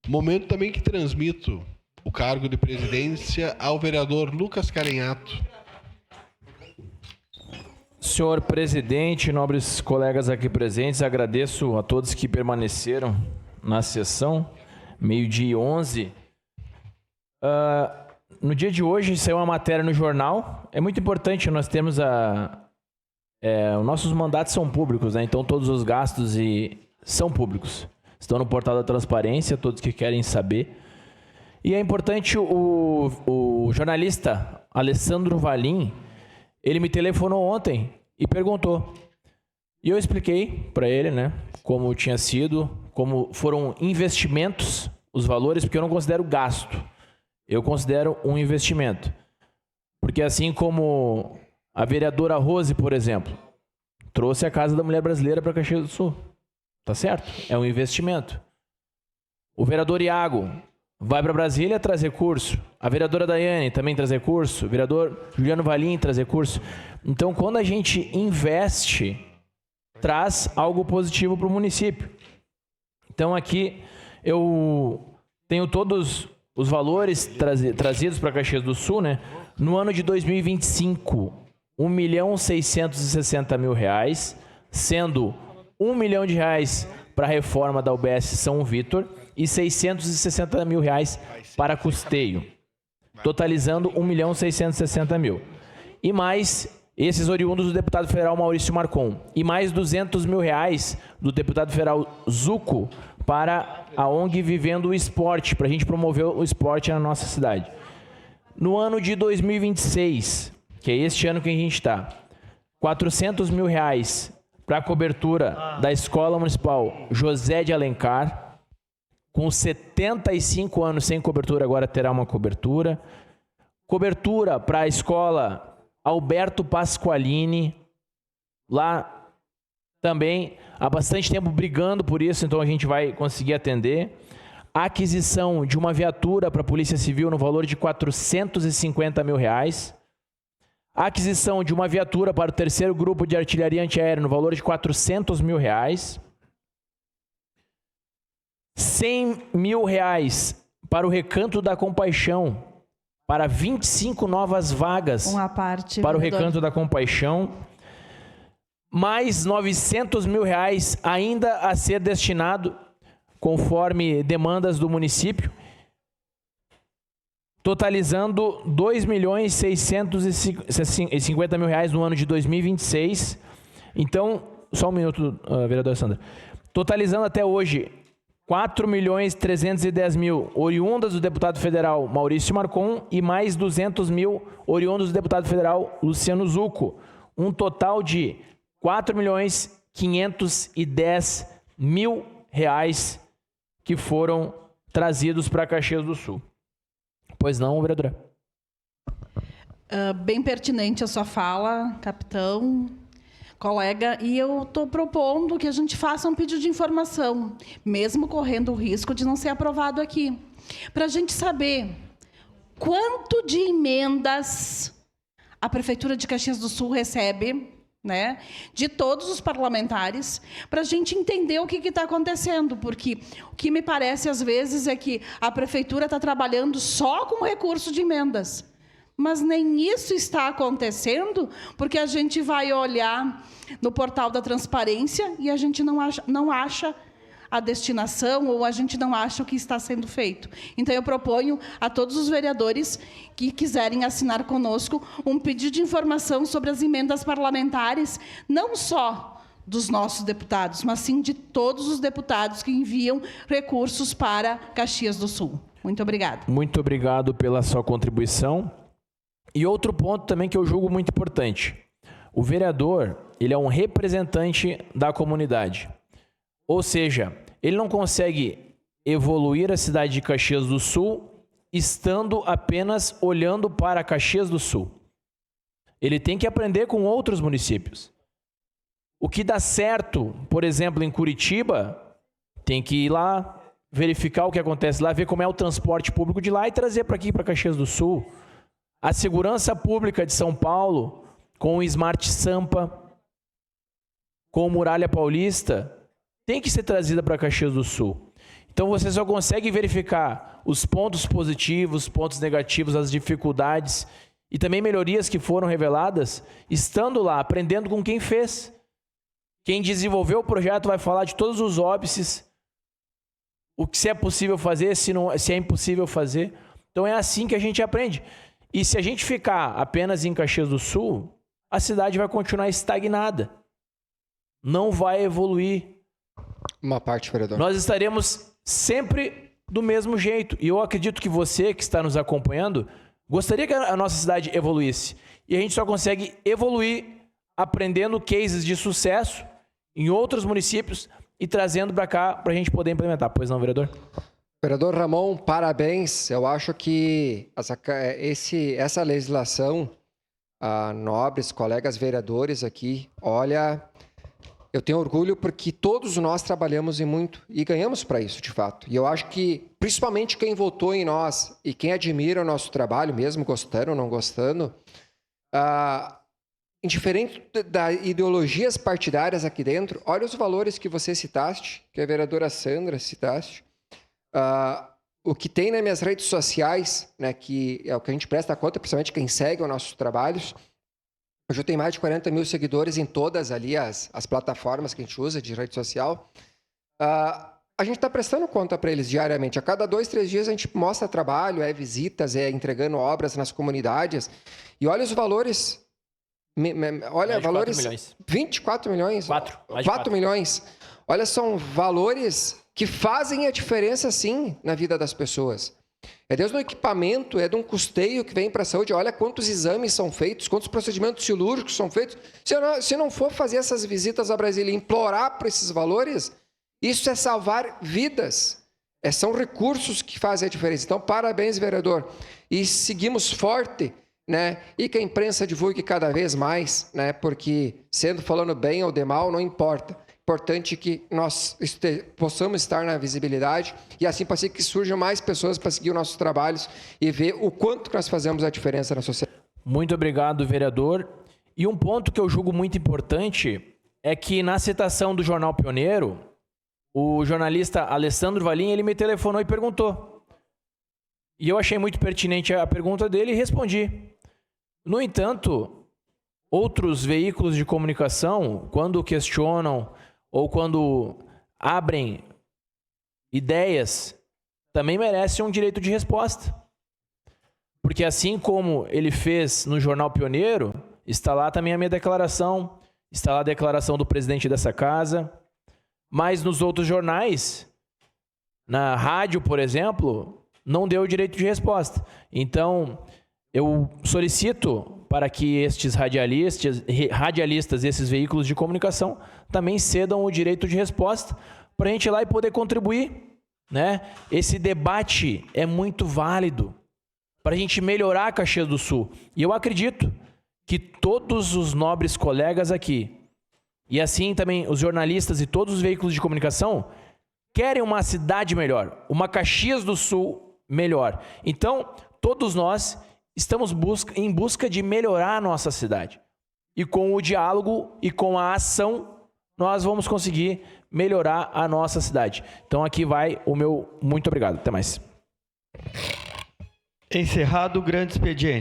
Momento também que transmito o cargo de presidência ao vereador Lucas Carenhato. Senhor presidente, nobres colegas aqui presentes, agradeço a todos que permaneceram na sessão, 12h11. No dia de hoje saiu uma matéria no jornal. É muito importante, nós temos os nossos mandatos são públicos, né? Então todos os gastos são públicos. Estão no portal da transparência, todos que querem saber. E é importante, o jornalista Alessandro Valim, ele me telefonou ontem e perguntou. E eu expliquei para ele, né, como tinha sido, como foram investimentos, os valores, porque eu não considero gasto. Eu considero um investimento. Porque assim como a vereadora Rose, por exemplo, trouxe a Casa da Mulher Brasileira para Caxias do Sul. Tá certo? É um investimento. O vereador Iago vai para Brasília traz recurso. A vereadora Daiane também traz recurso. O vereador Juliano Valim traz recurso. Então, quando a gente investe, traz algo positivo para o município. Então, aqui eu tenho todos os valores trazidos para Caxias do Sul, né? No ano de 2025, R$1.660.000, sendo R$1 milhão para a reforma da UBS São Vítor e R$660.000 para custeio, totalizando R$1.660.000. E mais esses oriundos do deputado federal Maurício Marcon. E mais R$200.000 do deputado federal Zuco para a ONG Vivendo o Esporte, para a gente promover o esporte na nossa cidade. No ano de 2026, que é este ano que a gente está, R$400.000 para a cobertura da Escola Municipal José de Alencar, com 75 anos sem cobertura, agora terá uma cobertura. Cobertura para a Escola Alberto Pasqualini, lá também há bastante tempo brigando por isso, então a gente vai conseguir atender. A aquisição de uma viatura para a Polícia Civil no valor de R$450.000. A aquisição de uma viatura para o 3º Grupo de Artilharia Antiaérea no valor de R$400.000. R$100.000 para o Recanto da Compaixão, para 25 novas vagas para o Recanto da Compaixão. Mais R$900.000 ainda a ser destinado, conforme demandas do município, totalizando R$2.650.000 no ano de 2026. Então, só um minuto, vereadora Sandra. Totalizando até hoje R$4.310.000 oriundas do deputado federal Maurício Marcon e mais R$200.000 oriundos do deputado federal Luciano Zucco. Um total de R$4.510.000 que foram trazidos para Caxias do Sul. Pois não, vereadora? Bem pertinente a sua fala, capitão, colega, e eu estou propondo que a gente faça um pedido de informação, mesmo correndo o risco de não ser aprovado aqui, para a gente saber quanto de emendas a Prefeitura de Caxias do Sul recebe, né, de todos os parlamentares, para a gente entender o que está acontecendo, porque o que me parece às vezes é que a Prefeitura está trabalhando só com recurso de emendas, mas nem isso está acontecendo, porque a gente vai olhar no portal da transparência e a gente não acha a destinação, ou a gente não acha o que está sendo feito. Então, eu proponho a todos os vereadores que quiserem assinar conosco um pedido de informação sobre as emendas parlamentares, não só dos nossos deputados, mas sim de todos os deputados que enviam recursos para Caxias do Sul. Muito obrigada. Muito obrigado pela sua contribuição. E outro ponto também que eu julgo muito importante. O vereador, ele é um representante da comunidade. Ou seja, ele não consegue evoluir a cidade de Caxias do Sul estando apenas olhando para Caxias do Sul. Ele tem que aprender com outros municípios. O que dá certo, por exemplo, em Curitiba, tem que ir lá, verificar o que acontece lá, ver como é o transporte público de lá e trazer para aqui, para Caxias do Sul. A segurança pública de São Paulo, com o Smart Sampa, com o Muralha Paulista, tem que ser trazida para Caxias do Sul. Então você só consegue verificar os pontos positivos, os pontos negativos, as dificuldades e também melhorias que foram reveladas estando lá, aprendendo com quem fez. Quem desenvolveu o projeto vai falar de todos os óbices, o que se é possível fazer, se é impossível fazer. Então é assim que a gente aprende. E se a gente ficar apenas em Caxias do Sul, a cidade vai continuar estagnada. Não vai evoluir. Uma parte, vereador. Nós estaremos sempre do mesmo jeito. E eu acredito que você que está nos acompanhando gostaria que a nossa cidade evoluísse. E a gente só consegue evoluir aprendendo cases de sucesso em outros municípios e trazendo para cá para a gente poder implementar. Pois não, vereador? Vereador Ramon, parabéns. Eu acho que essa legislação, nobres colegas vereadores aqui, olha, eu tenho orgulho porque todos nós trabalhamos muito e ganhamos para isso, de fato. E eu acho que, principalmente quem votou em nós e quem admira o nosso trabalho, mesmo gostando ou não gostando, indiferente das ideologias partidárias aqui dentro, olha os valores que você citaste, que a vereadora Sandra citaste, o que tem nas minhas redes sociais, né, que é o que a gente presta conta, principalmente quem segue os nossos trabalhos. Hoje eu tenho mais de 40 mil seguidores em todas ali as plataformas que a gente usa de rede social. A gente está prestando conta para eles diariamente. A cada 2, 3 dias a gente mostra trabalho, visitas, entregando obras nas comunidades. E olha os valores. Olha, valores... 4 milhões. 24 milhões? 4 milhões. Olha, são valores que fazem a diferença, sim, na vida das pessoas. É desde o equipamento, é de um custeio que vem para a saúde. Olha quantos exames são feitos, quantos procedimentos cirúrgicos são feitos. Se não for fazer essas visitas a Brasília e implorar por esses valores, isso é salvar vidas. São recursos que fazem a diferença. Então, parabéns, vereador. E seguimos forte, né? E que a imprensa divulgue cada vez mais, né? Porque, falando bem ou de mal, não importa. Importante que nós possamos estar na visibilidade e assim para que surjam mais pessoas para seguir os nossos trabalhos e ver o quanto que nós fazemos a diferença na sociedade. Muito obrigado, vereador. E um ponto que eu julgo muito importante é que na citação do Jornal Pioneiro, o jornalista Alessandro Valim, ele me telefonou e perguntou. E eu achei muito pertinente a pergunta dele e respondi. No entanto, outros veículos de comunicação, quando questionam ou quando abrem ideias, também merecem um direito de resposta. Porque assim como ele fez no Jornal Pioneiro, está lá também a minha declaração, está lá a declaração do presidente dessa casa, mas nos outros jornais, na rádio, por exemplo, não deu o direito de resposta. Então, eu solicito para que estes radialistas, esses veículos de comunicação, também cedam o direito de resposta para a gente ir lá e poder contribuir, né? Esse debate é muito válido para a gente melhorar Caxias do Sul. E eu acredito que todos os nobres colegas aqui, e assim também os jornalistas e todos os veículos de comunicação, querem uma cidade melhor, uma Caxias do Sul melhor. Então, todos nós estamos em busca de melhorar a nossa cidade. E com o diálogo e com a ação, nós vamos conseguir melhorar a nossa cidade. Então aqui vai o meu muito obrigado. Até mais. Encerrado o grande expediente.